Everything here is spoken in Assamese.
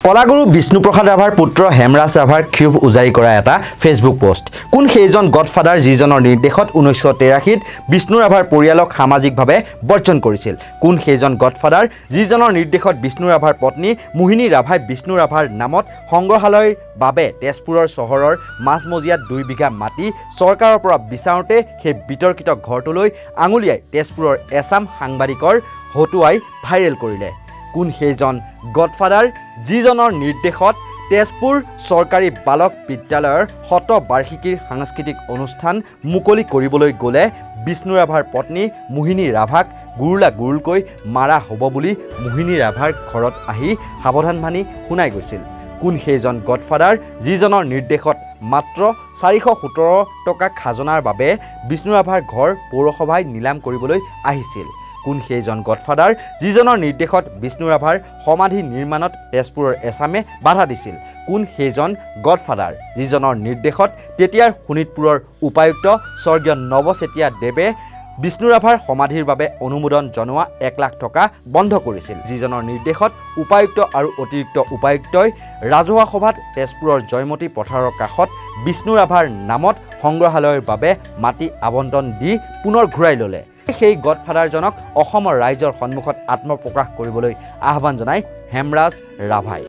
কলাগুৰু বিষ্ণুপ্ৰসাদ ৰাভাৰ পুত্ৰ হেমৰাজ ৰাভাৰ ক্ষোভ উজাৰি কৰা এটা ফেচবুক পোষ্ট। কোন সেইজন গডফাদাৰ যিজনৰ নিৰ্দেশত 1983ত বিষ্ণু ৰাভাৰ পৰিয়ালক সামাজিকভাৱে বৰ্জন কৰিছিল? কোন সেইজন গডফাদাৰ যিজনৰ নিৰ্দেশত বিষ্ণু ৰাভাৰ পত্নী মোহিনী ৰাভাই বিষ্ণু ৰাভাৰ নামত সংগ্ৰহালয়ৰ বাবে তেজপুৰৰ চহৰৰ মাজমজিয়াত 2 বিঘা মাটি চৰকাৰৰ পৰা বিচাৰোঁতে সেই বিতৰ্কিত ঘৰটোলৈ আঙুলিয়াই তেজপুৰৰ এছাম সাংবাদিকৰ হতুৱাই ভাইৰেল কৰিলে? কোন সেইজন গডফাদাৰ যিজনৰ নিৰ্দেশত তেজপুৰ চৰকাৰী বালক বিদ্যালয়ৰ শতবাৰ্ষিকীৰ সাংস্কৃতিক অনুষ্ঠান মুকলি কৰিবলৈ গ'লে বিষ্ণু ৰাভাৰ পত্নী মোহিনী ৰাভাক গুৰুলকৈ মাৰা হ'ব বুলি মোহিনী ৰাভাৰ ঘৰত আহি সাৱধানবাণী শুনাই গৈছিল? কোন সেইজন গডফাদাৰ যিজনৰ নিৰ্দেশত মাত্ৰ 417 টকা খাজনাৰ বাবে বিষ্ণু ৰাভাৰ ঘৰ পৌৰসভাই নিলাম কৰিবলৈ আহিছিল? কোন সেইজন গডফাদাৰ যিজনৰ নিৰ্দেশত বিষ্ণু ৰাভাৰ সমাধি নিৰ্মাণত তেজপুৰৰ এছামে বাধা দিছিল? কোন সেইজন গডফাদাৰ যিজনৰ নিৰ্দেশত তেতিয়াৰ শোণিতপুৰৰ উপায়ুক্ত স্বৰ্গীয় নৱ চেতিয়া দেৱে বিষ্ণু ৰাভাৰ সমাধিৰ বাবে অনুমোদন জনোৱা 1 লাখ টকা বন্ধ কৰিছিল? যিজনৰ নিৰ্দেশত উপায়ুক্ত আৰু অতিৰিক্ত উপায়ুক্তই ৰাজহুৱা সভাত তেজপুৰৰ জয়মতী পথাৰৰ কাষত বিষ্ণু ৰাভাৰ নামত সংগ্ৰহালয়ৰ বাবে মাটি আবণ্টন দি পুনৰ ঘূৰাই ল'লে? সেই গডফাদাৰজনক অসমৰ ৰাইজৰ সন্মুখত আত্মপ্ৰকাশ কৰিবলৈ আহ্বান জনায় হেমৰাজ ৰাভাই।